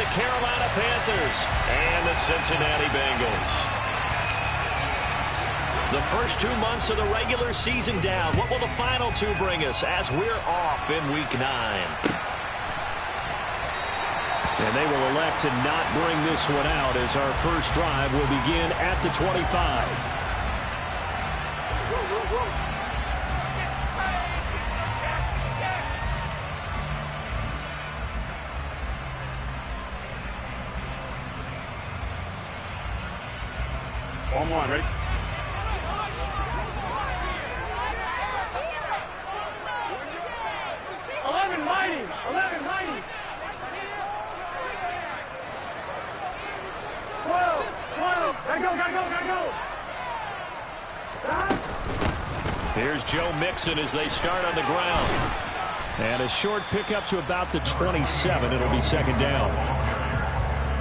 the Carolina Panthers and the Cincinnati Bengals. The first 2 months of the regular season down. What will the final two bring us as we're off in Week 9? And they will elect to not bring this one out as our first drive will begin at the 25. One more, ready? Here's Joe Mixon as they start on the ground. And a short pickup to about the 27. It'll be second down.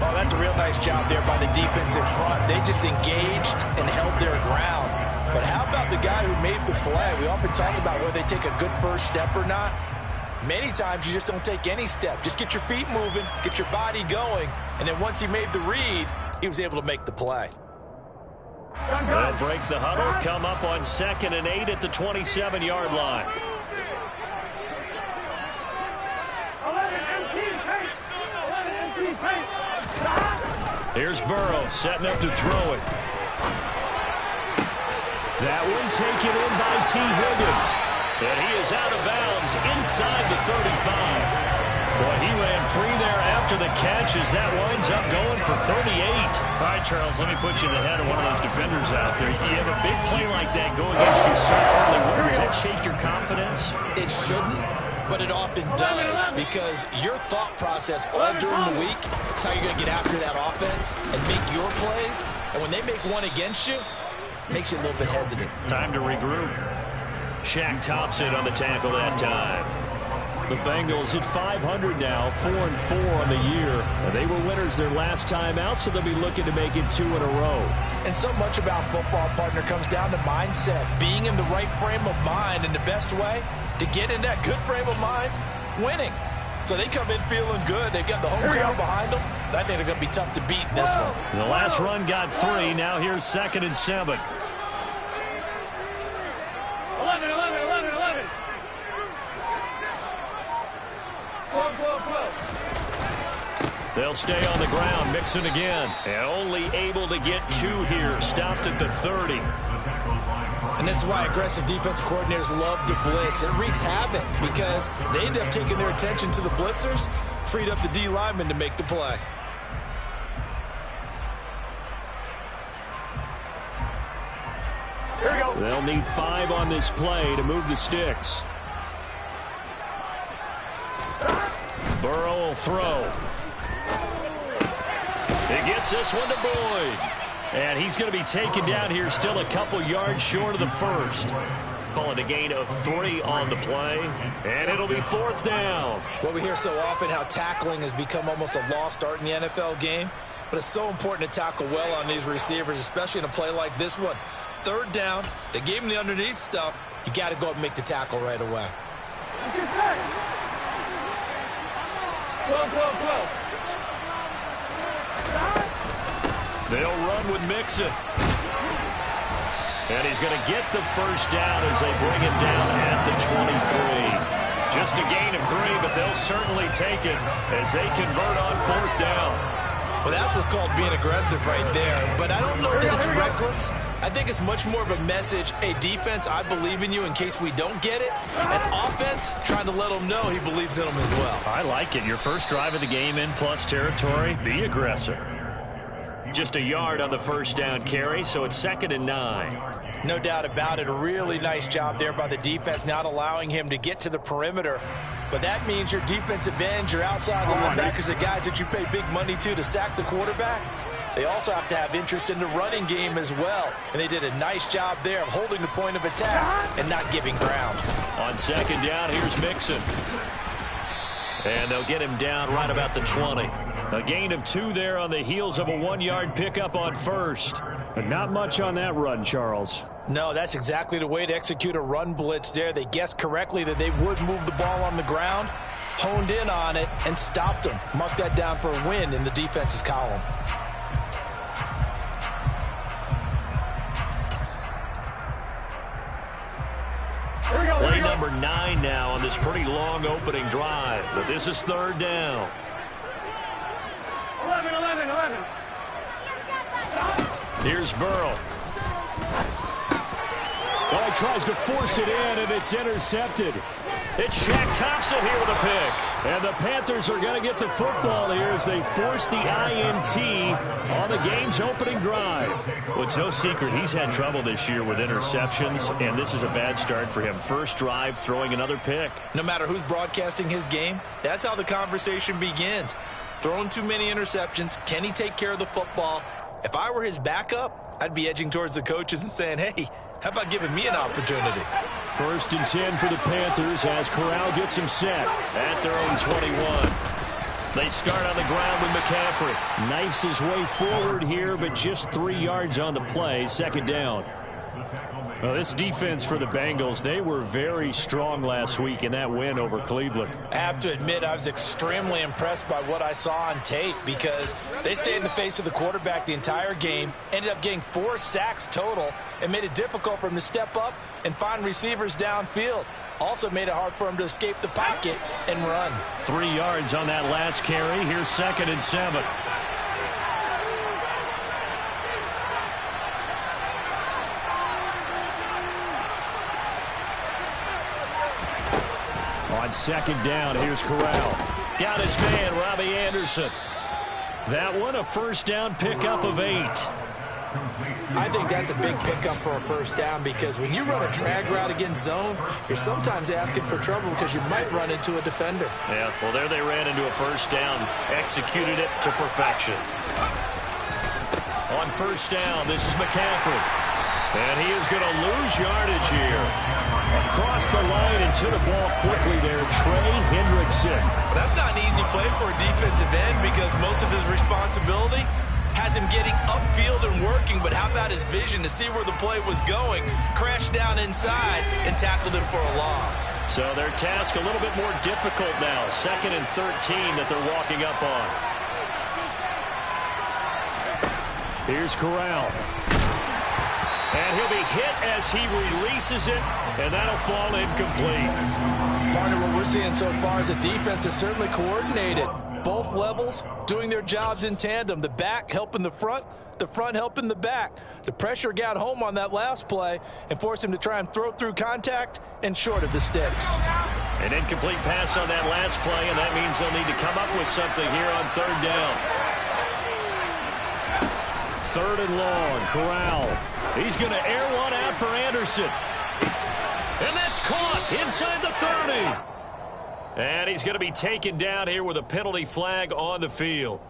Oh, that's a real nice job there by the defense in front. They just engaged and held their ground. But how about the guy who made the play? We often talk about whether they take a good first step or not. Many times you just don't take any step. Just get your feet moving, get your body going, and then once he made the read, he was able to make the play. They'll break the huddle, come up on 2nd and 8 at the 27-yard line. Here's Burrow setting up to throw it. That one taken in by T. Higgins. And he is out of bounds inside the 35. Boy, he ran free there after the catch as that winds up going for 38. All right, Charles, let me put you in the head of one of those defenders out there. You have a big play like that go against you so early. Does that shake your confidence? It shouldn't, but it often does because your thought process all during the week is how you're going to get after that offense and make your plays. And when they make one against you, it makes you a little bit hesitant. Time to regroup. Shaq Thompson on the tackle that time. The Bengals at 500 now, 4-4 on the year. They were winners their last time out, so they'll be looking to make it 2 in a row. And so much about football, partner, comes down to mindset. Being in the right frame of mind, and the best way to get in that good frame of mind, winning. So they come in feeling good. They've got the home crowd behind them. And I think they're going to be tough to beat in this one. The last run got 3. Now here's 2nd and 7. 11. They'll stay on the ground, Mixon again. And only able to get 2 here. Stopped at the 30. And this is why aggressive defensive coordinators love to blitz. It wreaks havoc because they end up taking their attention to the blitzers, freed up the D lineman to make the play. Here we go. They'll need 5 on this play to move the sticks. Burrow will throw. He gets this one to Boyd. And he's going to be taken down here still a couple yards short of the first. Call it a gain of 3 on the play. And it'll be 4th down. Well, we hear so often how tackling has become almost a lost art in the NFL game. But it's so important to tackle well on these receivers, especially in a play like this one. 3rd down, they gave him the underneath stuff. You got to go up and make the tackle right away. Go. They'll run with Mixon. And he's going to get the first down as they bring him down at the 23. Just a gain of 3, but they'll certainly take it as they convert on 4th down. Well, that's what's called being aggressive right there. But I don't know that it's reckless. I think it's much more of a message. Hey, defense, I believe in you in case we don't get it. And offense, trying to let them know he believes in them as well. I like it. Your first drive of the game in plus territory. Be aggressive. Just a yard on the first down carry, so it's 2nd and 9. No doubt about it. A really nice job there by the defense, not allowing him to get to the perimeter. But that means your defensive ends, your outside linebackers, the guys that you pay big money to sack the quarterback, they also have to have interest in the running game as well. And they did a nice job there of holding the point of attack and not giving ground. On 2nd down, here's Mixon. And they'll get him down right about the 20. A gain of 2 there on the heels of a 1-yard pickup on 1st. But not much on that run, Charles. No, that's exactly the way to execute a run blitz there. They guessed correctly that they would move the ball on the ground. honed in on it and stopped him. Mark that down for a win in the defense's column. Play number 9 now on this pretty long opening drive. But this is third down. 11. Here's Burrow. Well, he tries to force it in, and it's intercepted. It's Shaq Thompson here with a pick. And the Panthers are going to get the football here as they force the INT on the game's opening drive. Well, it's no secret he's had trouble this year with interceptions, and this is a bad start for him. First drive, throwing another pick. No matter who's broadcasting his game, that's how the conversation begins. Throwing too many interceptions. Can he take care of the football? If I were his backup, I'd be edging towards the coaches and saying, hey, how about giving me an opportunity? First and 10 for the Panthers as Corral gets him set at their own 21. They start on the ground with McCaffrey. Knifes his way forward here, but just 3 yards on the play. Second down. Well, this defense for the Bengals, they were very strong last week in that win over Cleveland. I have to admit, I was extremely impressed by what I saw on tape because they stayed in the face of the quarterback the entire game, ended up getting 4 sacks total, and made it difficult for him to step up and find receivers downfield. Also made it hard for him to escape the pocket and run. 3 yards on that last carry. Here's 2nd and 7. On 2nd down, here's Corral. Got his man, Robbie Anderson. That one, a first down pickup of 8. I think that's a big pickup for a first down because when you run a drag route against zone, you're sometimes asking for trouble because you might run into a defender. Yeah, well, there they ran into a first down. Executed it to perfection. On first down, this is McCaffrey. And he is going to lose yardage here. Across the line and to the ball quickly there, Trey Hendrickson. But that's not an easy play for a defensive end because most of his responsibility has him getting upfield and working, but how about his vision to see where the play was going, crashed down inside, and tackled him for a loss. So their task a little bit more difficult now. 2nd and 13 that they're walking up on. Here's Corral. And he'll be hit as he releases it, and that'll fall incomplete. Partner, what we're seeing so far is the defense is certainly coordinated. Both levels doing their jobs in tandem. The back helping the front helping the back. The pressure got home on that last play and forced him to try and throw through contact and short of the sticks. An incomplete pass on that last play, and that means they'll need to come up with something here on 3rd down. 3rd and long, Corral. He's going to air one out for Anderson. And that's caught inside the 30. And he's going to be taken down here with a penalty flag on the field.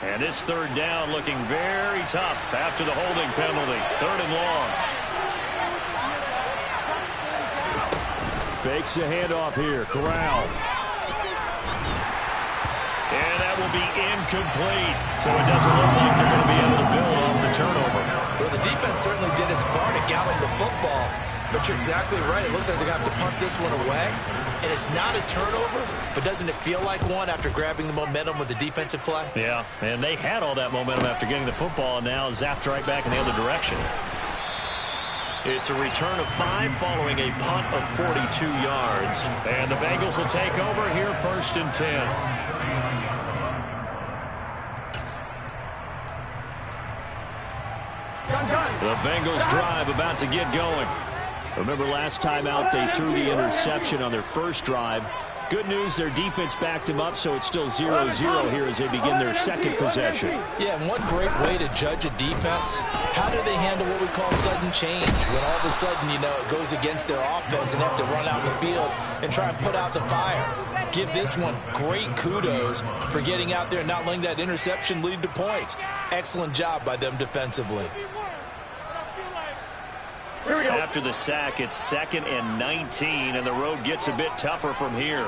And this 3rd down looking very tough after the holding penalty. 3rd and long. Fakes the handoff here. Corral. And that will be incomplete. So it doesn't look like they're going to be able to build off the turnover. Well, the defense certainly did its part to gallop the football. But you're exactly right. It looks like they're going to have to punt this one away. And it's not a turnover, but doesn't it feel like one after grabbing the momentum with the defensive play? Yeah, and they had all that momentum after getting the football and now zapped right back in the other direction. It's a return of 5 following a punt of 42 yards. And the Bengals will take over here 1st and 10. The Bengals drive about to get going. Remember last time out they threw the interception on their first drive. Good news, their defense backed him up, so it's still 0-0 here as they begin their 2nd possession. Yeah, and one great way to judge a defense, how do they handle what we call sudden change? When all of a sudden, you know, it goes against their offense and have to run out in the field and try and put out the fire. Give this one great kudos for getting out there and not letting that interception lead to points. Excellent job by them defensively. After the sack, it's 2nd and 19, and the road gets a bit tougher from here.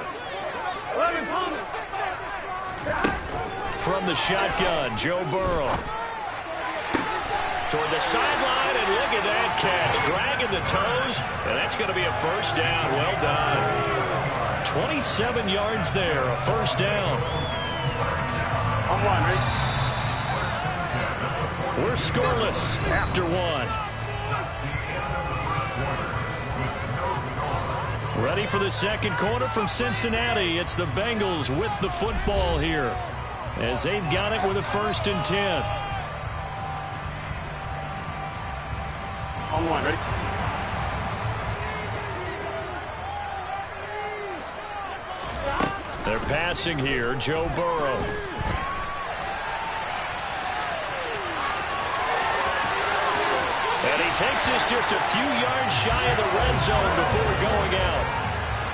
From the shotgun, Joe Burrow. Toward the sideline, and look at that catch. Dragging the toes, and that's going to be a first down. Well done. 27 yards there, a first down. On one, right? We're scoreless after one. Ready for the second quarter from Cincinnati. It's the Bengals with the football here, as they've got it with a 1st and 10. On one, ready? They're passing here, Joe Burrow. And he takes this just a few yards shy of the red zone before going out.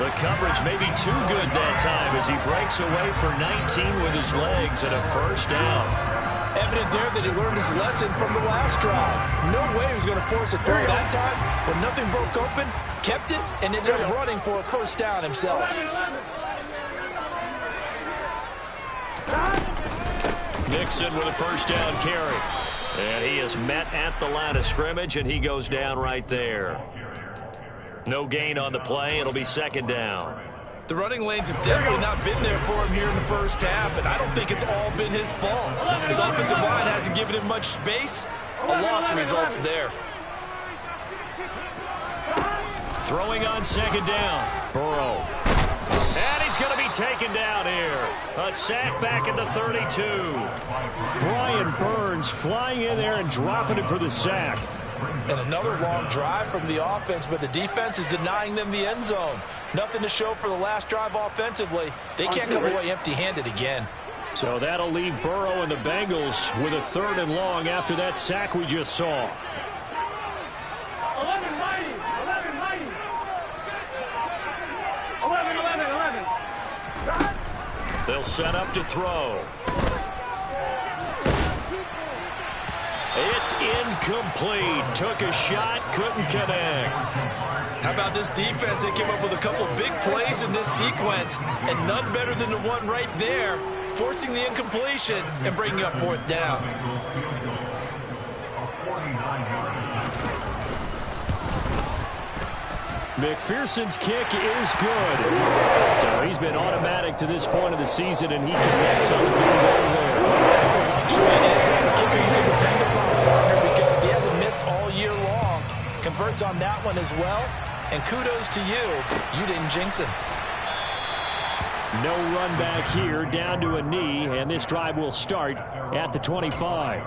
The coverage may be too good that time as he breaks away for 19 with his legs and a first down. Evident there that he learned his lesson from the last drive. No way he was going to force a throw that time. When nothing broke open, kept it, and ended up running for a first down himself. Nixon with a first down carry. And he is met at the line of scrimmage, and he goes down right there. No gain on the play. It'll be second down. The running lanes have definitely not been there for him here in the first half, and I don't think it's all been his fault. His offensive line hasn't given him much space. A loss results there. Throwing on second down. Burrow. And he's going to be taken down here. A sack back at the 32. Brian Burns flying in there and dropping it for the sack. And another long drive from the offense, but the defense is denying them the end zone. Nothing to show for the last drive offensively. They can't come away empty-handed again. So that'll leave Burrow and the Bengals with a 3rd and long after that sack we just saw. 11 mighty. 11 mighty. 11. They'll set up to throw. It's incomplete. Took a shot, couldn't connect. How about this defense? They came up with a couple big plays in this sequence, and none better than the one right there, forcing the incompletion and bringing up 4th down. McPherson's kick is good. So he's been automatic to this point of the season, and he connects on the field goal there. Luxury it is to have a kicker you can depend upon, partner, because he hasn't missed all year long. Converts on that one as well, and kudos to you. You didn't jinx him. No run back here, down to a knee, and this drive will start at the 25.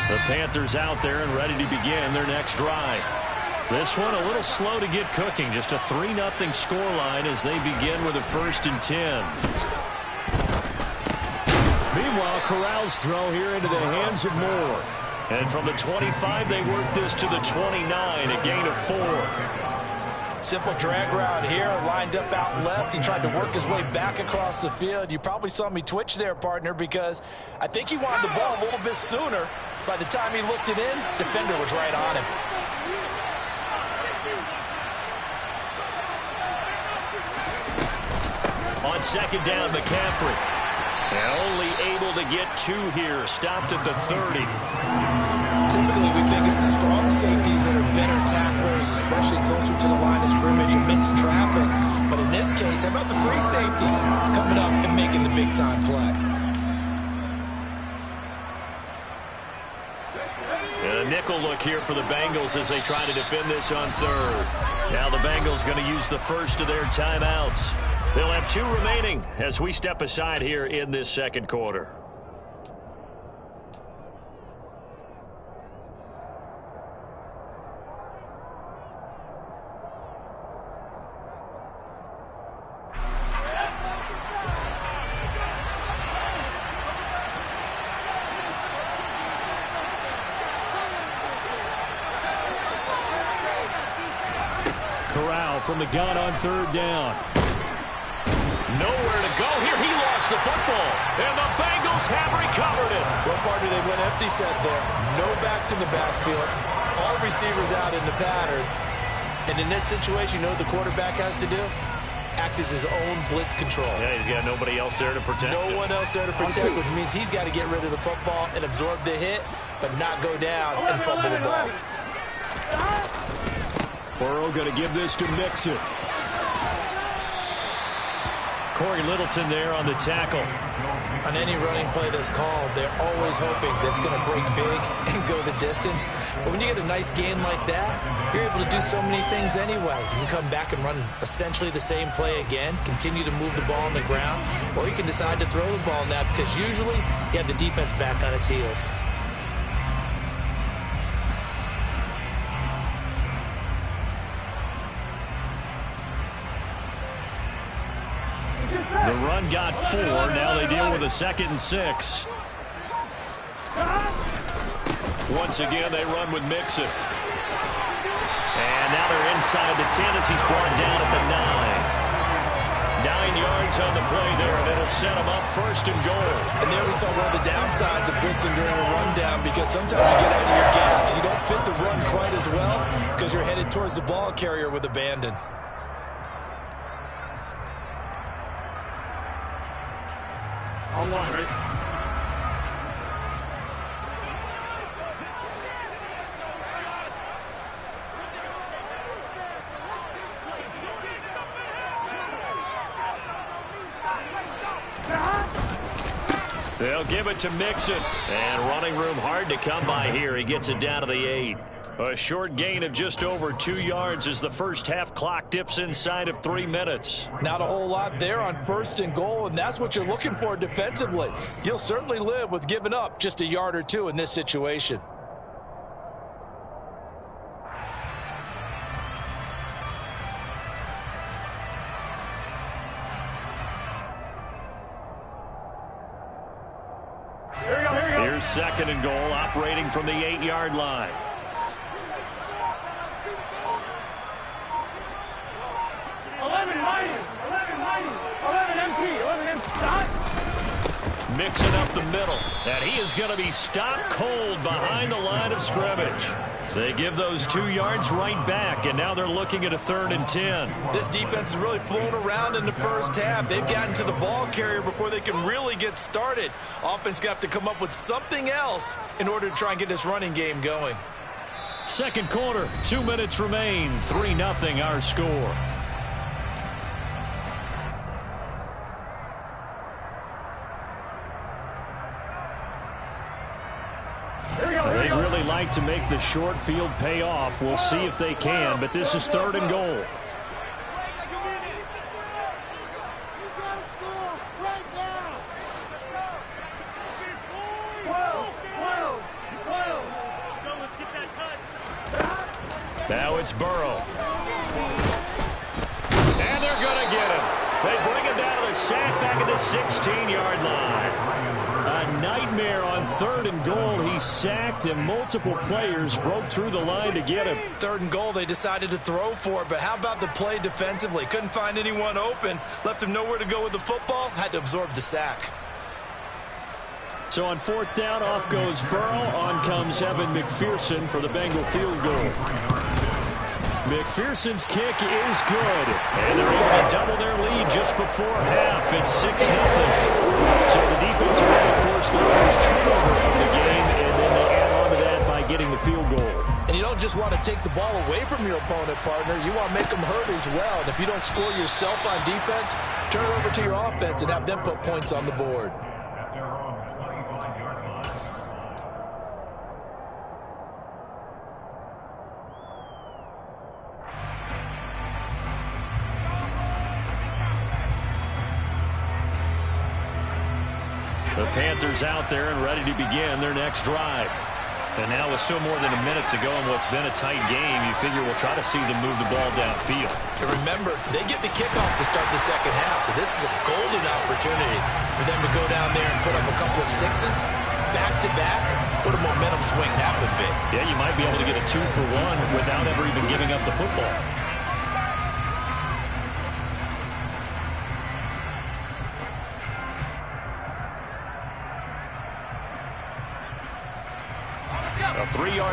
The Panthers out there and ready to begin their next drive. This one a little slow to get cooking. Just a 3-0 scoreline as they begin with a 1st and 10. Meanwhile, Corral's throw here into the hands of Moore. And from the 25, they work this to the 29, a gain of 4. Simple drag route here, lined up out left. He tried to work his way back across the field. You probably saw me twitch there, partner, because I think he wanted the ball a little bit sooner. By the time he looked it in, defender was right on him. On second down, McCaffrey. And only able to get 2 here. Stopped at the 30. Typically, we think it's the strong safeties that are better tacklers, especially closer to the line of scrimmage amidst traffic. But in this case, how about the free safety coming up and making the big-time play? And a nickel look here for the Bengals as they try to defend this on 3rd. Now the Bengals going to use the first of their timeouts. They'll have 2 remaining as we step aside here in this second quarter. Corral from the gun on 3rd down. Nowhere to go here. He lost the football. And the Bengals Bengals have recovered it. Well, partner, they went empty set there. No backs in the backfield. All receivers out in the pattern. And in this situation, you know what the quarterback has to do? Act as his own blitz control. Yeah, he's got nobody else there to protect him. No one else there to protect, which means he's got to get rid of the football and absorb the hit, but not go down and fumble the ball. Burrow going to give this to Mixon. Corey Littleton there on the tackle. On any running play that's called, they're always hoping that it's going to break big and go the distance. But when you get a nice gain like that, you're able to do so many things anyway. You can come back and run essentially the same play again, continue to move the ball on the ground, or you can decide to throw the ball now because usually you have the defense back on its heels. The run got 4. Now they deal with a 2nd and 6. Once again, they run with Mixon. And now they're inside the 10 as he's brought down at the 9. 9 yards on the play there, and it'll set him up 1st and goal. And there we saw one of the downsides of blitzing during a rundown because sometimes you get out of your gaps. You don't fit the run quite as well because you're headed towards the ball carrier with abandon. On one, right? They'll give it to Mixon. And running room hard to come by here. He gets it down to the 8. A short gain of just over 2 yards as the first half clock dips inside of 3 minutes. Not a whole lot there on 1st and goal, and that's what you're looking for defensively. You'll certainly live with giving up just a yard or two in this situation. Here's 2nd and goal, operating from the 8-yard line. 11 empty, 11 empty, stop. Mixing up the middle, and he is going to be stopped cold behind the line of scrimmage. They give those 2 yards right back, and now they're looking at a 3rd and 10. This defense has really flown around in the first half. They've gotten to the ball carrier before they can really get started. Offense got to come up with something else in order to try and get this running game going. 2nd quarter, 2 minutes remain, 3-0 our score. They'd really like to make the short field pay off. We'll see if they can, but this is 3rd and goal. Now it's Burrow. And they're going to get him. They bring him down to the sack back at the 16-yard line. A nightmare on 3rd and goal. He's sacked, and multiple players broke through the line to get him. 3rd and goal, they decided to throw for it, but how about the play defensively? Couldn't find anyone open, left him nowhere to go with the football, had to absorb the sack. So on 4th down, off goes Burrow. On comes Evan McPherson for the Bengal field goal. McPherson's kick is good, and they're able to double their lead just before half. It's 6-0. So the defense will have forced their first turnover of the game, and then they add on to that by getting the field goal. And you don't just want to take the ball away from your opponent, partner. You want to make them hurt as well. And if you don't score yourself on defense, turn it over to your offense and have them put points on the board. The Panthers out there and ready to begin their next drive. And now with still more than a minute to go in what's been a tight game, you figure we'll try to see them move the ball downfield. And remember, they get the kickoff to start the second half, so this is a golden opportunity for them to go down there and put up a couple of sixes back-to-back. What a momentum swing that would be. Yeah, you might be able to get a 2-for-1 without ever even giving up the football.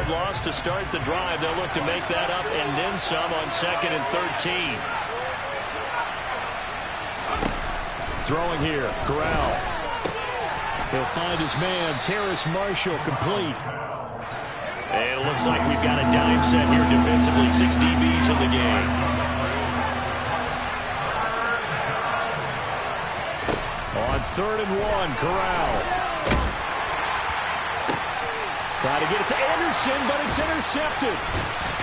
lost to start the drive. They'll look to make that up and then some on 2nd and 13. Throwing here, Corral. He'll find his man, Terrace Marshall, complete. And it looks like we've got a dime set here defensively. 6 DBs in the game. On 3rd and 1, Corral. Try to get it to Anderson, but it's intercepted.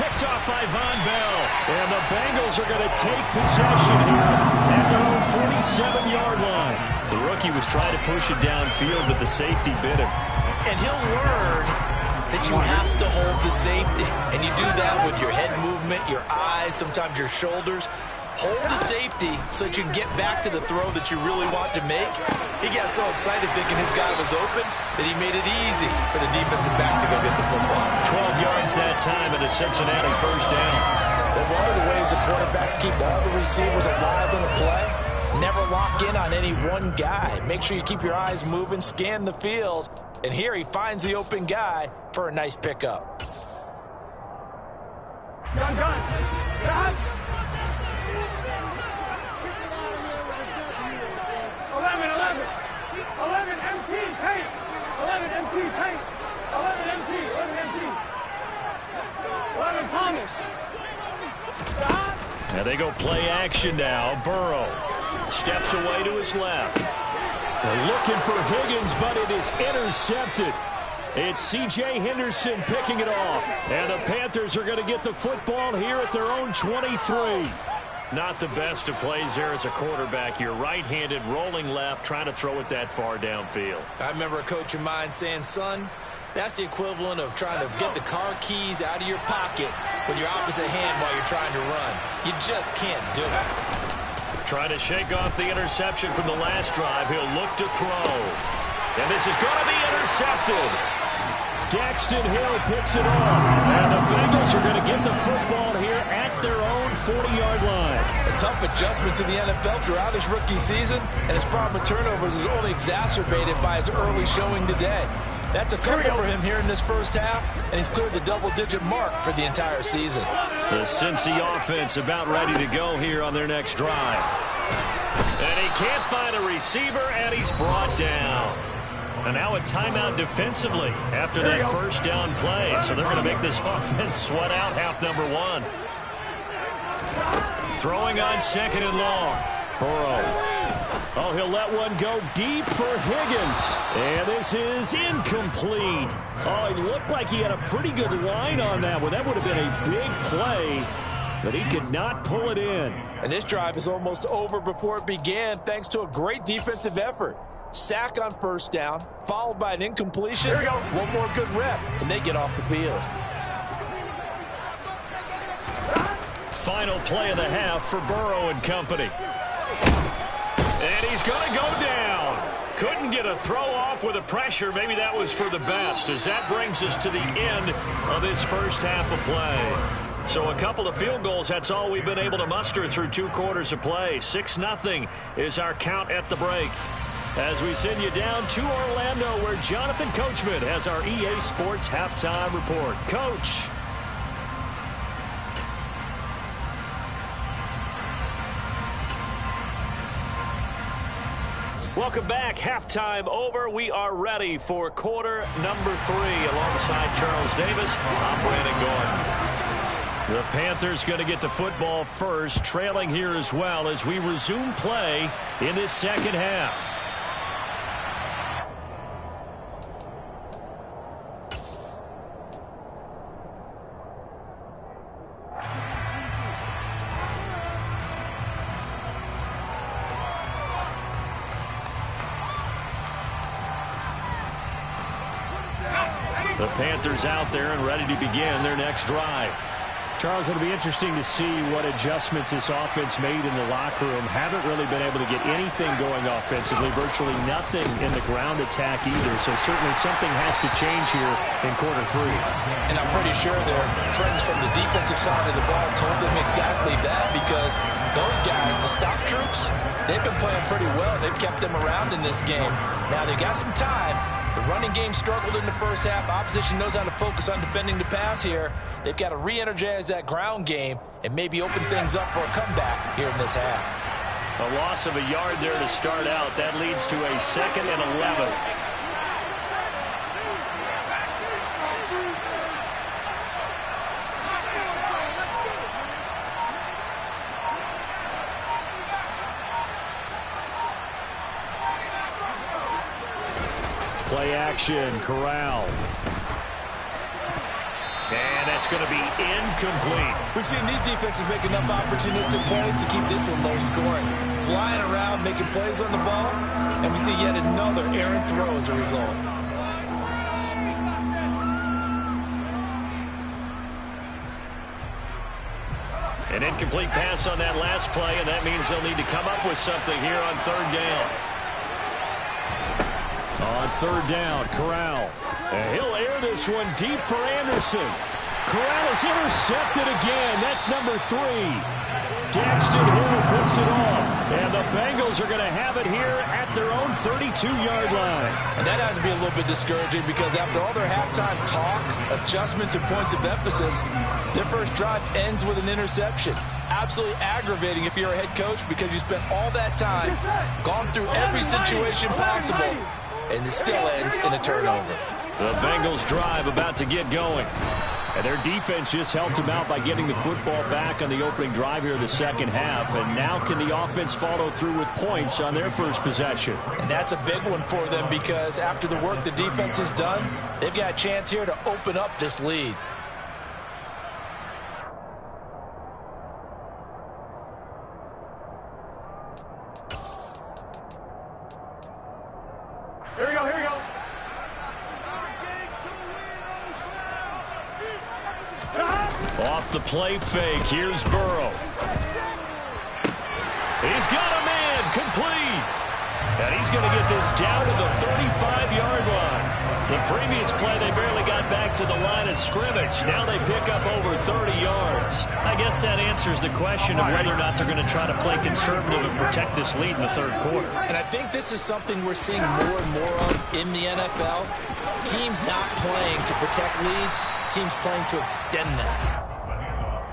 Picked off by Von Bell. And the Bengals are going to take possession here at their own 47-yard line. The rookie was trying to push it downfield, but the safety bit him. And he'll learn that you have to hold the safety. And you do that with your head movement, your eyes, sometimes your shoulders. Hold the safety so that you can get back to the throw that you really want to make. He got so excited thinking his guy was open that he made it easy for the defensive back to go get the football. 12 yards that time and a Cincinnati first down. Well, one of the ways the quarterbacks keep all the receivers alive in the play, never lock in on any one guy. Make sure you keep your eyes moving, scan the field, and here he finds the open guy for a nice pickup. Gun. 11 MT, paint. 11 MT, paint. 11 MT, 11 MT. 11 Thomas. Stop. Now they go play action now. Burrow steps away to his left. They're looking for Higgins, but it is intercepted. It's C.J. Henderson picking it off. And the Panthers are going to get the football here at their own 23. Not the best of plays there as a quarterback. You're right-handed, rolling left, trying to throw it that far downfield. I remember a coach of mine saying, son, that's the equivalent of trying to get the car keys out of your pocket with your opposite hand while you're trying to run. You just can't do it. Trying to shake off the interception from the last drive. He'll look to throw. And this is going to be intercepted. Daxton Hill picks it off. And the Bengals are going to get the football here at their own 40-yard line. A tough adjustment to the NFL throughout his rookie season, and his problem with turnovers is only exacerbated by his early showing today. That's a couple for him here in this first half, and he's cleared the double-digit mark for the entire season. The Cincy offense about ready to go here on their next drive. And he can't find a receiver, and he's brought down. And now a timeout defensively after that first down play. So they're going to make this offense sweat out half number 1. Throwing on 2nd and long. Burrow. Oh, he'll let one go deep for Higgins. And this is incomplete. Oh, he looked like he had a pretty good line on that one. That would have been a big play, but he could not pull it in. And this drive is almost over before it began thanks to a great defensive effort. Sack on first down, followed by an incompletion. Here we go. One more good rep, and they get off the field. Final play of the half for Burrow and company. And he's going to go down. Couldn't get a throw off with the pressure. Maybe that was for the best, as that brings us to the end of this first half of play. So a couple of field goals, that's all we've been able to muster through 2 quarters of play. 6-0 is our count at the break. As we send you down to Orlando, where Jonathan Coachman has our EA Sports halftime report. Coach. Welcome back. Halftime over. We are ready for quarter number 3. Alongside Charles Davis, I'm Brandon Gordon. The Panthers going to get the football first, trailing here as well as we resume play in this second half. The Panthers out there and ready to begin their next drive. Charles, it'll be interesting to see what adjustments this offense made in the locker room. Haven't really been able to get anything going offensively, virtually nothing in the ground attack either. So certainly something has to change here in quarter 3. And I'm pretty sure their friends from the defensive side of the ball told them exactly that, because those guys, the stop troops, they've been playing pretty well. They've kept them around in this game. Now they got some time, The running game struggled in the first half. Opposition knows how to focus on defending the pass here. They've got to re-energize that ground game and maybe open things up for a comeback here in this half. A loss of a yard there to start out. That leads to a 2nd and 11. Play action, Corral. And that's going to be incomplete. We've seen these defenses make enough opportunistic plays to keep this one low scoring. Flying around, making plays on the ball, and we see yet another errant throw as a result. An incomplete pass on that last play, and that means they'll need to come up with something here on 3rd down. On 3rd down, Corral. And he'll air this one deep for Anderson. Corral is intercepted again. That's number 3. Daxton Hill picks it off. And the Bengals are going to have it here at their own 32-yard line. And that has to be a little bit discouraging because after all their halftime talk, adjustments, and points of emphasis, their first drive ends with an interception. Absolutely aggravating if you're a head coach because you spent all that time, gone through every situation possible, and it still ends in a turnover. The Bengals drive about to get going. And their defense just helped them out by getting the football back on the opening drive here in the second half. And now can the offense follow through with points on their first possession? And that's a big one for them because after the work the defense has done, they've got a chance here to open up this lead. Here we go, here we go. Off the play fake, here's Burrow. He's got a man, complete. And he's going to get this down to the 35-yard line. The previous play, they barely got back to the line of scrimmage. Now they pick up over 30 yards. I guess that answers the question of whether or not they're going to try to play conservative and protect this lead in the 3rd quarter. And I think this is something we're seeing more and more of in the NFL. Teams not playing to protect leads, teams playing to extend them.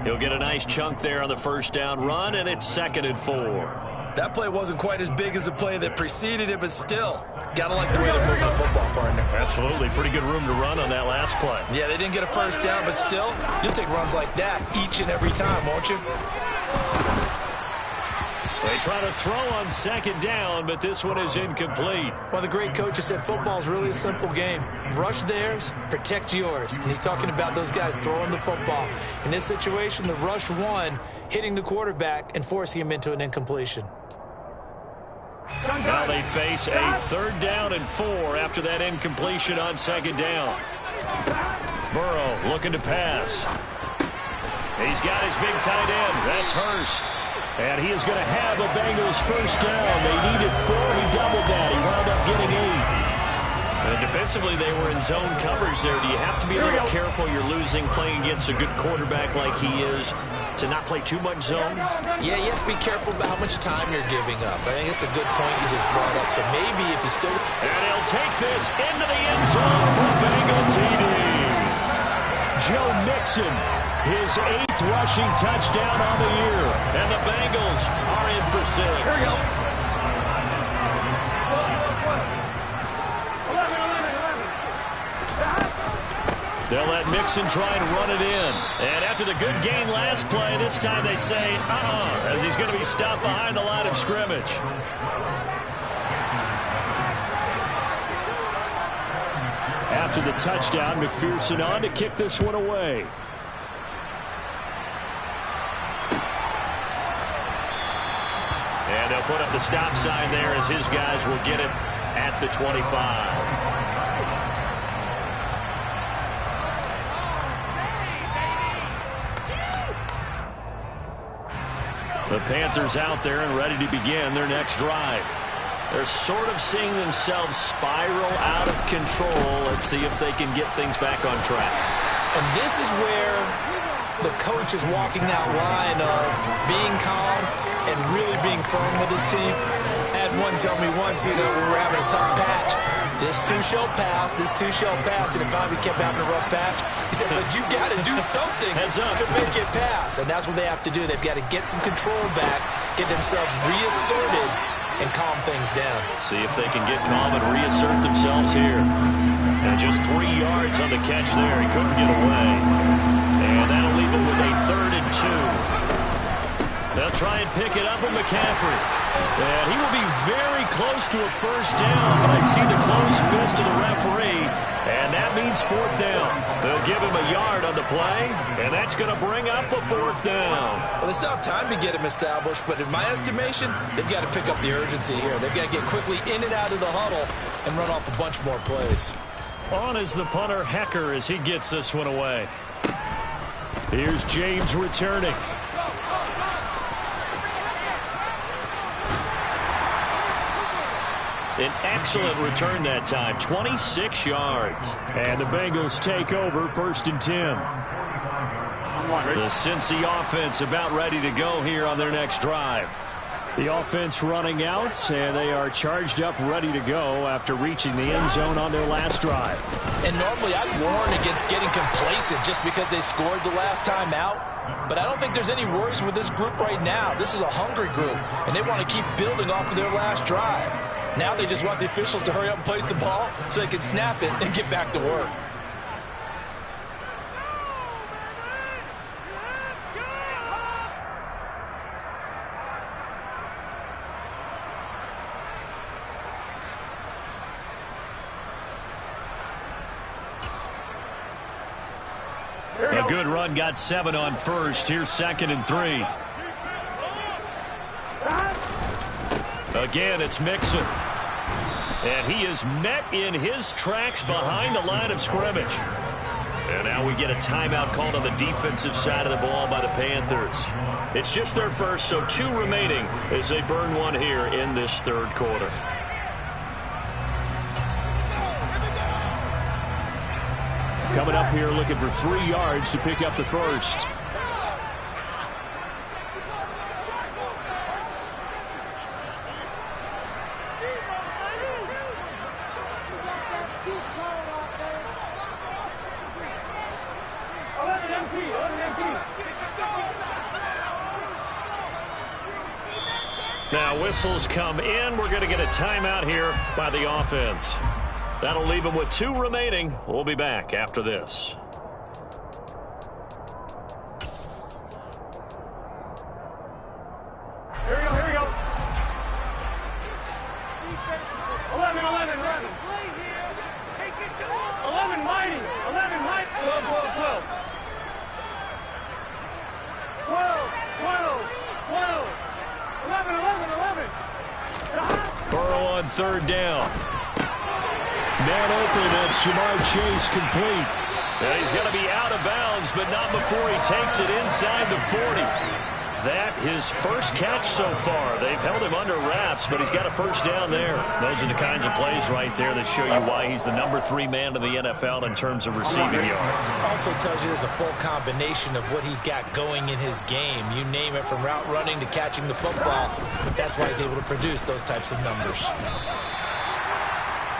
He'll get a nice chunk there on the 1st down run, and it's 2nd and 4. That play wasn't quite as big as the play that preceded it, but still, gotta like the way they're moving the football, partner. Absolutely. Pretty good room to run on that last play. Yeah, they didn't get a 1st down, but still, you'll take runs like that each and every time, won't you? They try to throw on 2nd down, but this one is incomplete. Well, the great coach has said football is really a simple game. Rush theirs, protect yours. And he's talking about those guys throwing the football. In this situation, the rush one, hitting the quarterback and forcing him into an incompletion. Now they face a 3rd down and 4 after that incompletion on 2nd down. Burrow looking to pass. He's got his big tight end. That's Hurst. And he is going to have a Bengals 1st down. They needed 4. He doubled that. He wound up getting 8. And defensively, they were in zone coverage there. Do you have to be a little careful you're losing playing against a good quarterback like he is to not play too much zone? Yeah, you have to be careful about how much time you're giving up. I think it's a good point you just brought up. So maybe if you still... And he'll take this into the end zone for Bengal TD. Joe Mixon, his 8th rushing touchdown on the year. And the Bengals are in for 6. Here we go. 11. They'll let Mixon try and run it in. And after the good gain last play, this time they say, as he's going to be stopped behind the line of scrimmage. After the touchdown, McPherson on to kick this one away. And they'll put up the stop sign there as his guys will get it at the 25. The Panthers out there and ready to begin their next drive. They're sort of seeing themselves spiral out of control. Let's see if they can get things back on track. And this is where the coach is walking that line of being calm and really being firm with his team. At had one tell me once, you know, we were having a tough patch. This too shall pass, this too shall pass. And it finally kept having a rough patch. He said, but you got to do something to make it pass. And that's what they have to do. They've got to get some control back, get themselves reasserted, and calm things down. See if they can get calm and reassert themselves here. And just 3 yards on the catch there. He couldn't get away. And that'll leave him with a 3rd and 2. They'll try and pick it up with McCaffrey. And he will be very close to a first down, but I see the closed fist of the referee, and that means 4th down. They'll give him a yard on the play, and that's going to bring up a 4th down. Well, they still have time to get him established, but in my estimation, they've got to pick up the urgency here. They've got to get quickly in and out of the huddle and run off a bunch more plays. On is the punter, Hecker, as he gets this one away. Here's James returning. An excellent return that time, 26 yards. And the Bengals take over 1st and 10. The Cincy offense about ready to go here on their next drive. The offense running out, and they are charged up, ready to go after reaching the end zone on their last drive. And normally I'd warn against getting complacent just because they scored the last time out. But I don't think there's any worries with this group right now. This is a hungry group, and they want to keep building off of their last drive. Now they just want the officials to hurry up and place the ball so they can snap it and get back to work. A good run, got 7 on first. Here's 2nd and 3. Again, it's Mixon. And he is met in his tracks behind the line of scrimmage. And now we get a timeout called on the defensive side of the ball by the Panthers. It's just their first, so 2 remaining as they burn one here in this 3rd quarter. Coming up here looking for 3 yards to pick up the first. Now whistles come in. We're going to get a timeout here by the offense. That'll leave them with 2 remaining. We'll be back after this. Here we go. 11. 11 mighty. 11 mighty. 12. 11. Burrow on 3rd down. Man open, that's Jamar Chase complete. And he's going to be out of bounds, but not before he takes it inside the 40. That his first catch so far. They've held him under wraps, but he's got a first down there. Those are the kinds of plays right there that show you why he's the number 3 man in the NFL in terms of receiving yards. Also tells you there's a full combination of what he's got going in his game. You name it, from route running to catching the football. That's why he's able to produce those types of numbers.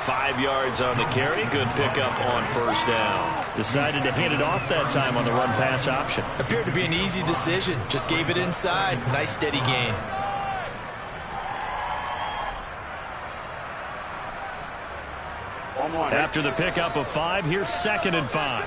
5 yards on the carry. Good pickup on first down. Decided to hand it off that time on the run-pass option. Appeared to be an easy decision. Just gave it inside. Nice steady gain. After the pickup of 5, here's 2nd and 5.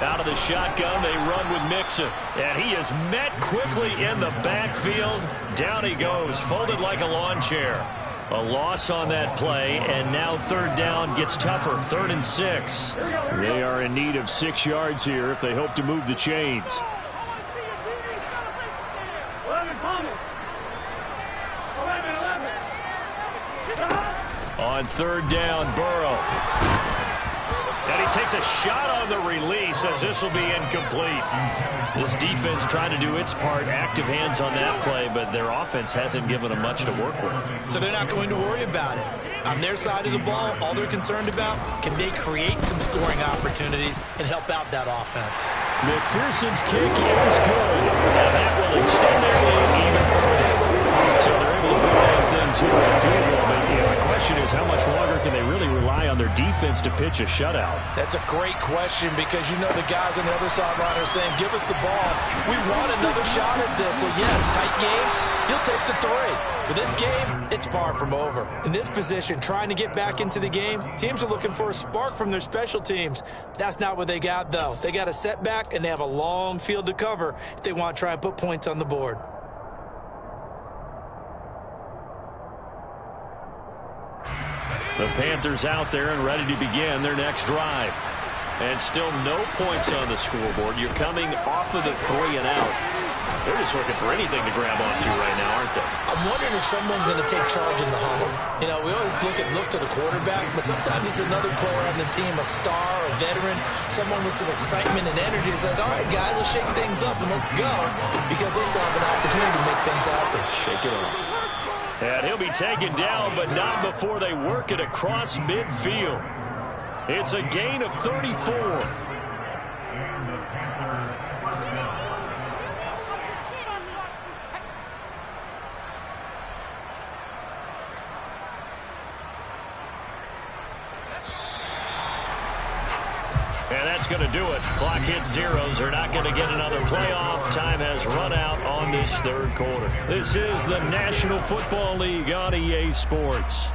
Out of the shotgun, they run with Mixon. And he is met quickly in the backfield. Down he goes, folded like a lawn chair. A loss on that play, and now 3rd down gets tougher. 3rd and 6. They are in need of 6 yards here if they hope to move the chains. 11 Thomas. 11. On 3rd down, Burrow. And he takes a shot on the release. says this will be incomplete. This defense trying to do its part, active hands on that play, but their offense hasn't given them much to work with. So they're not going to worry about it. On their side of the ball, all they're concerned about, can they create some scoring opportunities and help out that offense? McPherson's kick is good. And that will extend their lead even further. So they're able to go down things here with the field goal. But the question is, how much longer can they really rely on their defense to pitch a shutout? That's a great question, because you know the guys on the other sideline are saying, give us the ball. We want another shot at this. So yes, tight game, you'll take the 3. But this game, it's far from over. In this position, trying to get back into the game, teams are looking for a spark from their special teams. That's not what they got, though. They got a setback, and they have a long field to cover if they want to try and put points on the board. The Panthers out there and ready to begin their next drive. And still no points on the scoreboard. You're coming off of the 3 and out. They're just looking for anything to grab onto right now, aren't they? I'm wondering if someone's going to take charge in the huddle. You know, we always look to the quarterback, but sometimes it's another player on the team, a star, a veteran, someone with some excitement and energy. It's like, all right, guys, let's shake things up and let's go, because they still have an opportunity to make things happen. Shake it off. And he'll be taken down, but not before they work it across midfield. It's a gain of 34. And that's going to do it. Clock hits zeros. They're not going to get another playoff. Time has run out on this third quarter. This is the National Football League on EA Sports.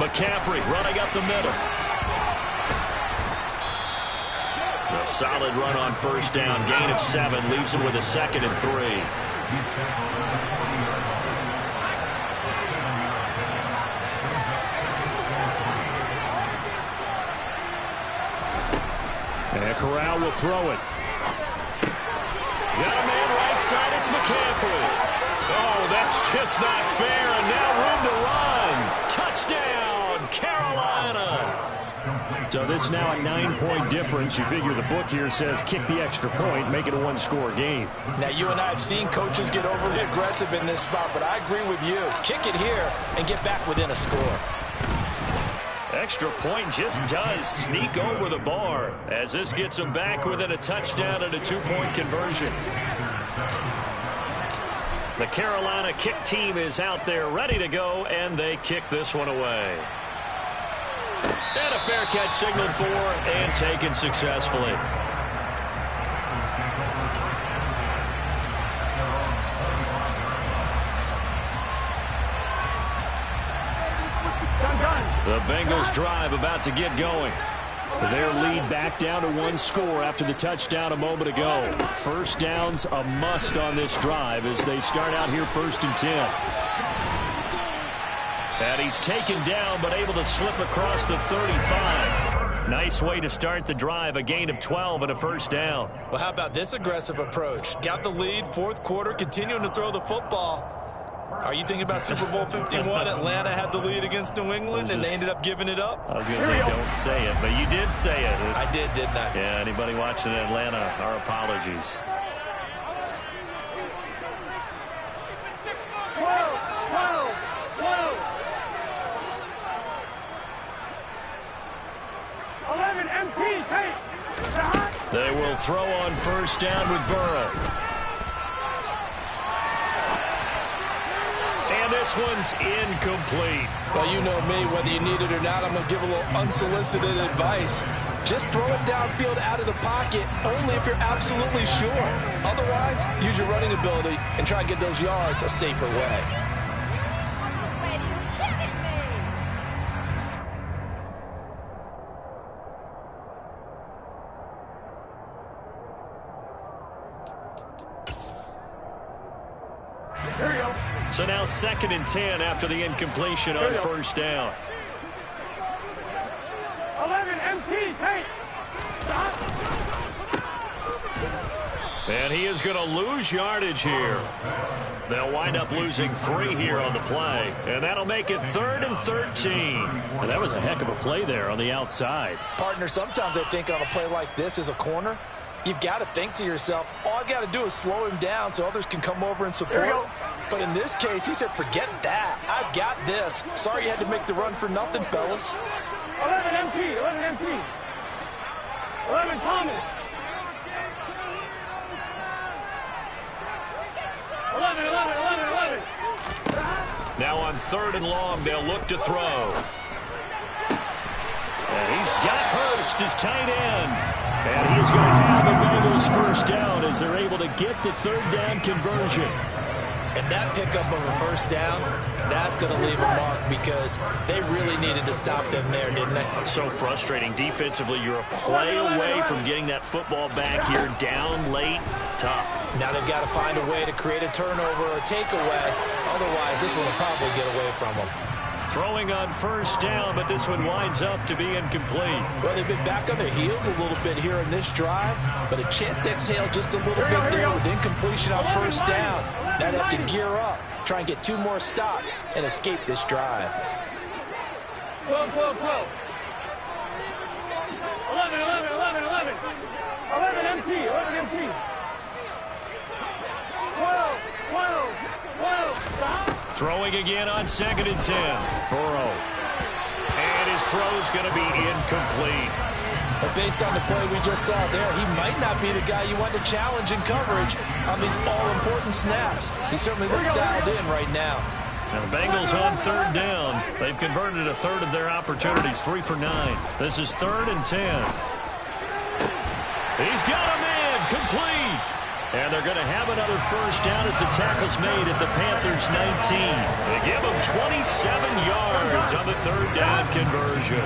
McCaffrey running up the middle. A solid run on first down. Gain of 7. Leaves him with a 2nd and 3. And Corral will throw it. Got a man right side. It's McCaffrey. Oh, that's just not fair. And now room to run. Touchdown, Carolina. So this now a 9-point difference. You figure the book here says kick the extra point, make it a 1-score game. Now, you and I have seen coaches get overly aggressive in this spot, but I agree with you. Kick it here and get back within a score. Extra point just does sneak over the bar as this gets them back within a touchdown and a 2-point conversion. The Carolina kick team is out there ready to go, and they kick this one away. And a fair catch signaled for and taken successfully. The Bengals drive about to get going. Their lead back down to 1 score after the touchdown a moment ago. First down's a must on this drive as they start out here 1st and 10. And he's taken down but able to slip across the 35. Nice way to start the drive, a gain of 12 and a first down. Well, how about this aggressive approach? Got the lead, 4th quarter, continuing to throw the football. Are you thinking about Super Bowl 51? Atlanta had the lead against New England, and they ended up giving it up? I was going to say don't say it, but you did say it. I did, didn't I? Yeah, anybody watching Atlanta, our apologies. They will throw on first down with Burrow. And this one's incomplete. Well, you know me, whether you need it or not, I'm going to give a little unsolicited advice. Just throw it downfield out of the pocket, only if you're absolutely sure. Otherwise, use your running ability and try and get those yards a safer way. So now 2nd and 10 after the incompletion on first down. paint. Stop. And he is going to lose yardage here. They'll wind up losing 3 here on the play. And that'll make it 3rd and 13. And that was a heck of a play there on the outside. Partner, sometimes I think on a play like this as a corner, you've got to think to yourself, all I got to do is slow him down so others can come over and support. But in this case, he said, forget that. I've got this. Sorry you had to make the run for nothing, fellas. 11 MT, 11 MT. 11 Thomas. 11, 11, 11, 11. Now on 3rd and long, they'll look to throw. And he's got Hurst, his tight end. And he's going to have the Bengals first down as they're able to get the 3rd down conversion. And that pickup of a first down, that's going to leave a mark because they really needed to stop them there, didn't they? So frustrating. Defensively, you're a play away from getting that football back here down late. Tough. Now they've got to find a way to create a turnover or a takeaway. Otherwise, this one will probably get away from them. Throwing on first down, but this one winds up to be incomplete. Well, they've been back on their heels a little bit here in this drive, but a chance to exhale just a little bit there with incompletion on first down. Now they have to gear up, try and get 2 more stops, and escape this drive. 12, 12, 12. 11, 11, 11, 11. 11 MT, 11 MT. 12, 12, 12. Stop. Throwing again on 2nd and 10. Burrow. And his throw's going to be incomplete. But based on the play we just saw there, he might not be the guy you want to challenge in coverage on these all-important snaps. He certainly looks dialed in right now. Now the Bengals on 3rd down. They've converted a 1/3 of their opportunities, 3 for 9. This is 3rd and 10. He's got a man, complete. And they're going to have another first down as the tackle's made at the Panthers' 19. They give them 27 yards on the 3rd down conversion.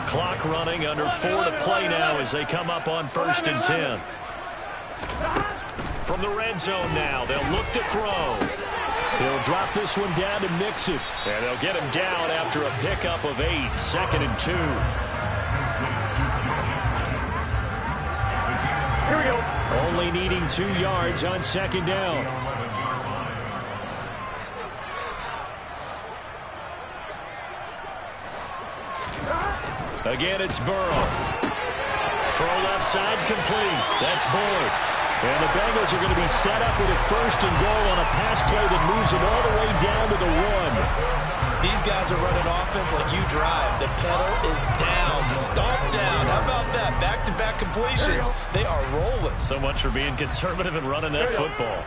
Clock running, under 4 to play now as they come up on 1st and 10. From the red zone now, they'll look to throw. They'll drop this one down to mix it. And they'll get him down after a pickup of 8, 2nd and 2. Here we go. Only needing 2 yards on 2nd down. Again, it's Burrow. Throw left side complete. That's Boyd. And the Bengals are going to be set up with a 1st and goal on a pass play that moves them all the way down to the 1. These guys are running offense like you drive. The pedal is down, stomp down. How about that? Back-to-back completions. They are rolling. So much for being conservative and running that football.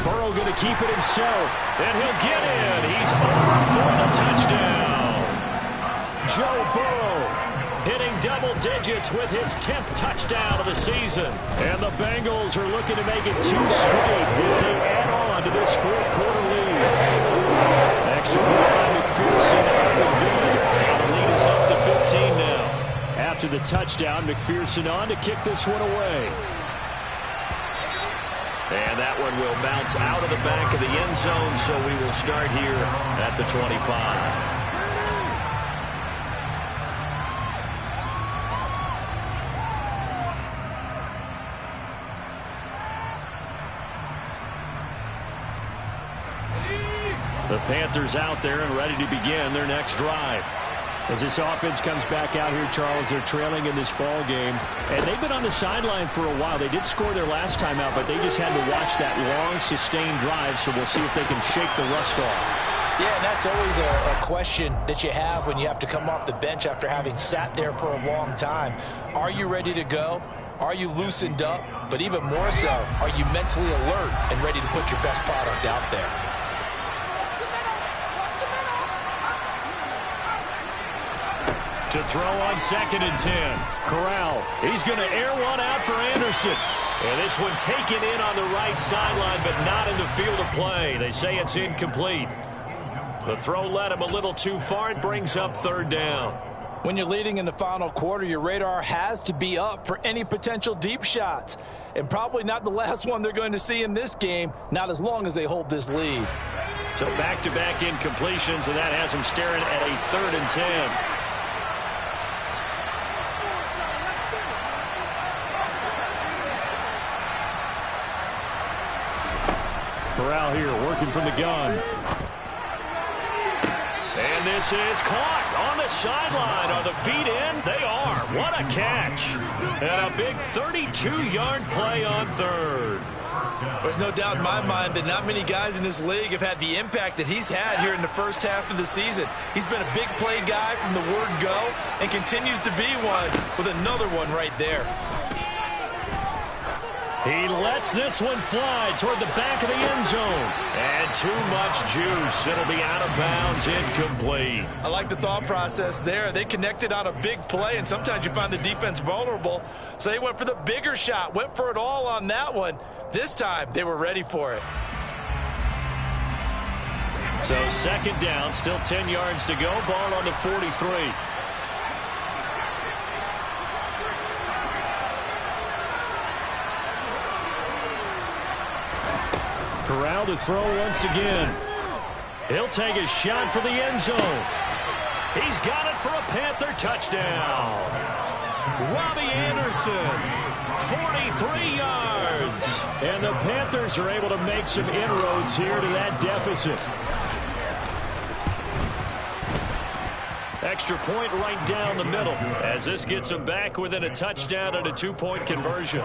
Burrow going to keep it himself. And he'll get in. He's over for the touchdown. Joe Burrow hitting double digits with his 10th touchdown of the season. And the Bengals are looking to make it 2 straight as they add on to this 4th quarter lead. Extra point by McPherson up and good. And the lead is up to 15 now. After the touchdown, McPherson on to kick this one away. And that one will bounce out of the back of the end zone, so we will start here at the 25. The Panthers out there and ready to begin their next drive. As this offense comes back out here, Charles, they're trailing in this ball game. And they've been on the sideline for a while. They did score their last time out, but they just had to watch that long, sustained drive, so we'll see if they can shake the rust off. Yeah, and that's always a question that you have when you have to come off the bench after having sat there for a long time. Are you ready to go? Are you loosened up? But even more so, are you mentally alert and ready to put your best product out there? To throw on 2nd and 10. Corral. He's going to air one out for Anderson. And this one taken in on the right sideline, but not in the field of play. They say it's incomplete. The throw led him a little too far. It brings up 3rd down. When you're leading in the final quarter, your radar has to be up for any potential deep shots. And probably not the last one they're going to see in this game, not as long as they hold this lead. So back-to-back incompletions, and that has them staring at a 3rd and 10. Corral here working from the gun. And this is caught on the sideline. Are the feet in? They are. What a catch. And a big 32-yard play on third. There's no doubt in my mind that not many guys in this league have had the impact that he's had here in the first half of the season. He's been a big play guy from the word go and continues to be one with another one right there. He lets this one fly toward the back of the end zone. And too much juice. It'll be out of bounds, incomplete. I like the thought process there. They connected on a big play, and sometimes you find the defense vulnerable. So they went for the bigger shot, went for it all on that one. This time, they were ready for it. So second down, still 10 yards to go. Ball on the 43. Corral to throw once again. He'll take a shot for the end zone. He's got it for a Panther touchdown. Robbie Anderson, 43 yards. And the Panthers are able to make some inroads here to that deficit. Extra point right down the middle as this gets them back within a touchdown and a two-point conversion.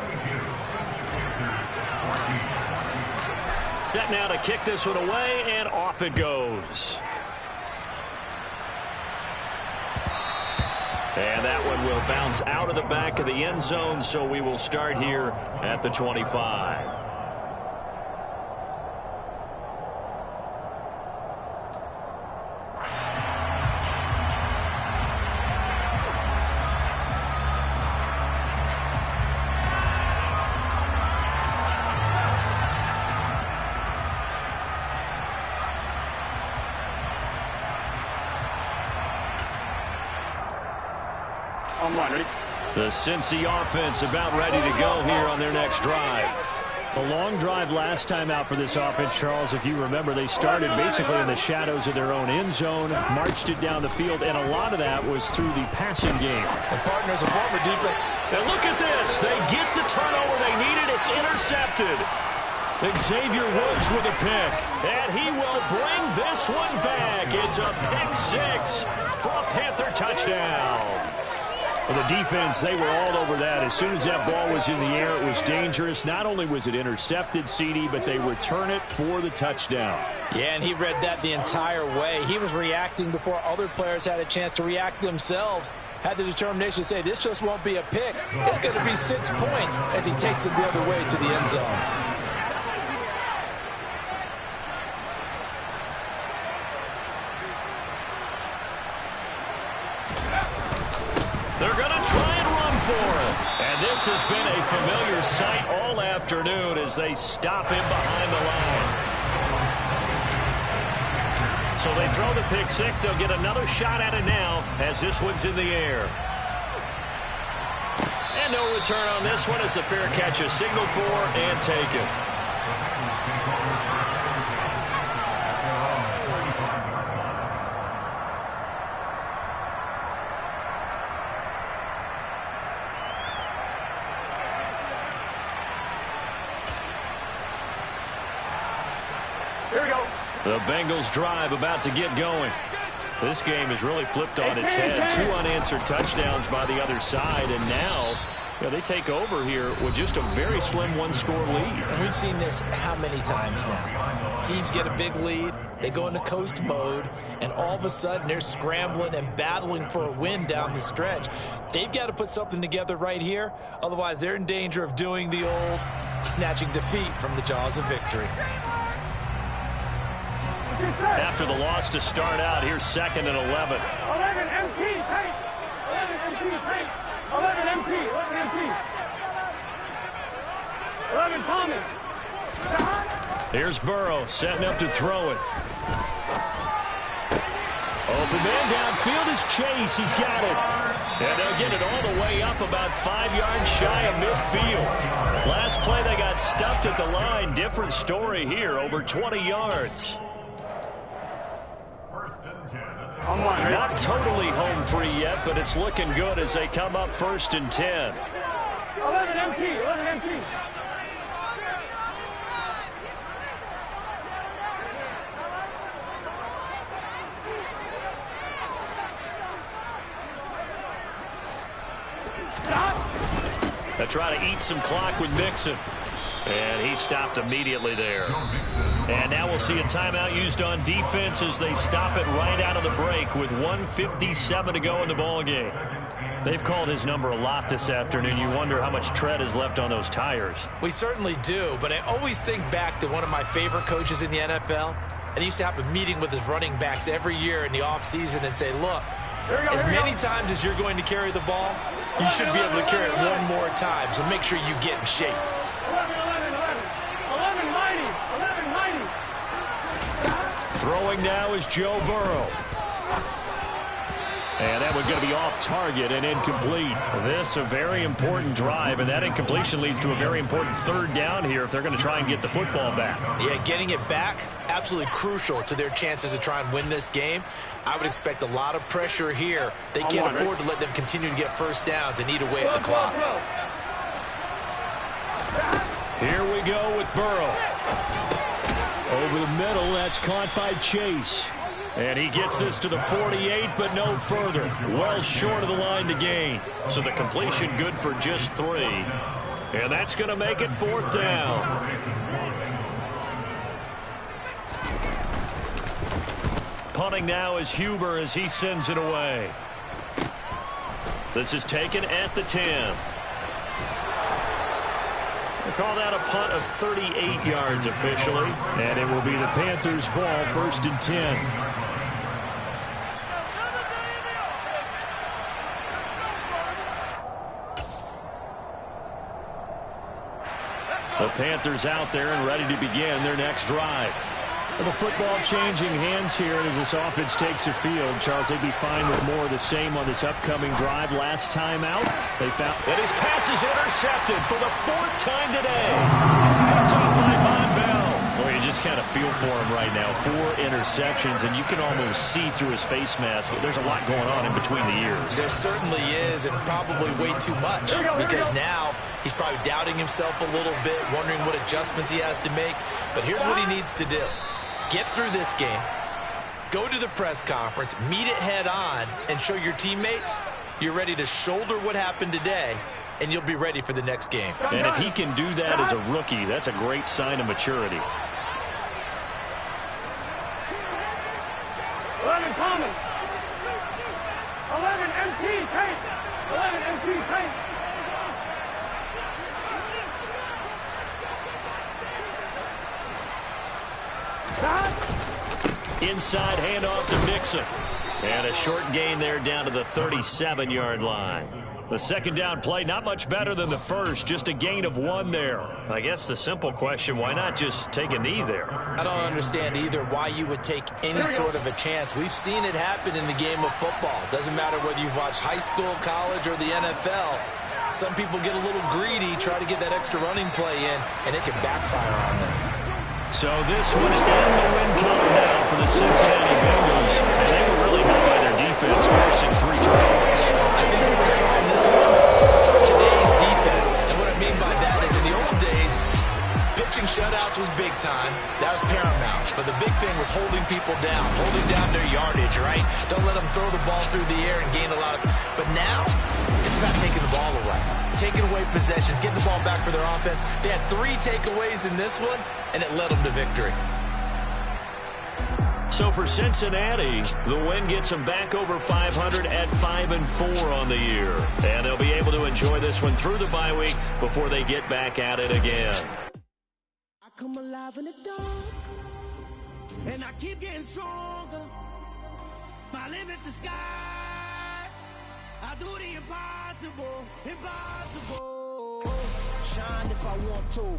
Set now to kick this one away, and off it goes. And that one will bounce out of the back of the end zone, so we will start here at the 25. The Cincy offense about ready to go here on their next drive. A long drive last time out for this offense, Charles. If you remember, they started basically in the shadows of their own end zone, marched it down the field, and a lot of that was through the passing game. The partners, a former defense. And look at this. They get the turnover they needed. It's intercepted. Xavier Woods with a pick. And he will bring this one back. It's a pick six for a Panther touchdown. Well, the defense, they were all over that. As soon as that ball was in the air, it was dangerous. Not only was it intercepted, CD, but they return it for the touchdown. Yeah, and he read that the entire way. He was reacting before other players had a chance to react themselves. Had the determination to say, this just won't be a pick. It's going to be 6 points as he takes it the other way to the end zone. They're going to try and run for it. And this has been a familiar sight all afternoon as they stop him behind the line. So they throw the pick six. They'll get another shot at it now as this one's in the air. And no return on this one as the fair catch is signaled for and taken. The Bengals drive about to get going. This game is really flipped on its head. 2 unanswered touchdowns by the other side, and now they take over here with just a very slim one-score lead. And we've seen this how many times now? Teams get a big lead, they go into coast mode, and all of a sudden they're scrambling and battling for a win down the stretch. They've got to put something together right here, otherwise they're in danger of doing the old snatching defeat from the jaws of victory. After the loss to start out, here's 2nd and 11. 11 MT, tank. 11 MT, tank. 11 MT, 11 MT. 11 Thomas. Here's Burrow setting up to throw it. Open man downfield is Chase. He's got it. And they'll get it all the way up about 5 yards shy of midfield. Last play they got stuffed at the line. Different story here, over 20 yards. Not totally home free yet, but it's looking good as they come up 1st and 10. 11 MT, 11 MT. They try to eat some clock with Mixon. And he stopped immediately there. And now we'll see a timeout used on defense as they stop it right out of the break with 1:57 to go in the ballgame. They've called his number a lot this afternoon. You wonder how much tread is left on those tires. We certainly do, but I always think back to one of my favorite coaches in the NFL. And he used to have a meeting with his running backs every year in the offseason and say, look, as many times as you're going to carry the ball, you should be able to carry it one more time, so make sure you get in shape. 11-90. Throwing now is Joe Burrow. And that one's going to be off target and incomplete. This a very important drive, and that incompletion leads to a very important third down here if they're going to try and get the football back. Yeah, getting it back, absolutely crucial to their chances to try and win this game. I would expect a lot of pressure here. They can't afford to let them continue to get first downs and eat away at the clock. Here we go with Burrow. Over the middle, that's caught by Chase. And he gets this to the 48, but no further. Well short of the line to gain. So the completion good for just 3. And that's going to make it 4th down. Punting now is Huber as he sends it away. This is taken at the 10. We'll call that a punt of 38 yards officially. And it will be the Panthers' ball, 1st and 10. The Panthers out there and ready to begin their next drive. The football changing hands here as this offense takes the field. Charles, they'd be fine with more of the same on this upcoming drive. Last time out, they found that his pass is intercepted for the 4th time today. Picked off by Von Bell. Boy, you just kind of feel for him right now. 4 interceptions, and you can almost see through his face mask. There's a lot going on in between the ears. There certainly is, and probably way too much, because now he's probably doubting himself a little bit, wondering what adjustments he has to make. But here's what he needs to do. Get through this game, go to the press conference, meet it head on, and show your teammates you're ready to shoulder what happened today, and you'll be ready for the next game. And if he can do that as a rookie, that's a great sign of maturity. 11 common. 11 MT paint. 11 MT paint. Inside handoff to Mixon. And a short gain there down to the 37-yard line. The second down play, not much better than the first, just a gain of 1 there. I guess the simple question, why not just take a knee there? I don't understand either why you would take any sort of a chance. We've seen it happen in the game of football. Doesn't matter whether you've watched high school, college, or the NFL. Some people get a little greedy, try to get that extra running play in, and it can backfire on them. So this one in the win column now for the Cincinnati Bengals. And they were really helped by their defense, forcing 3 turnovers. I think what we saw in this one, today's defense, and what I mean by that is in the old days, pitching shutouts was big time. That was paramount. But the big thing was holding people down, holding down their yardage, right? Don't let them throw the ball through the air and gain a lot of... But now, it's about taking the ball away. Taking away possessions, getting the ball back for their offense. They had 3 takeaways in this one, and it led them to victory. So for Cincinnati, the win gets them back over 500 at 5-4 on the year. And they'll be able to enjoy this one through the bye week before they get back at it again. I come alive in the dark, and I keep getting stronger. My limit's the sky. I do the impossible, impossible. Shine if I want to.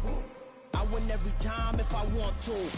I win every time if I want to.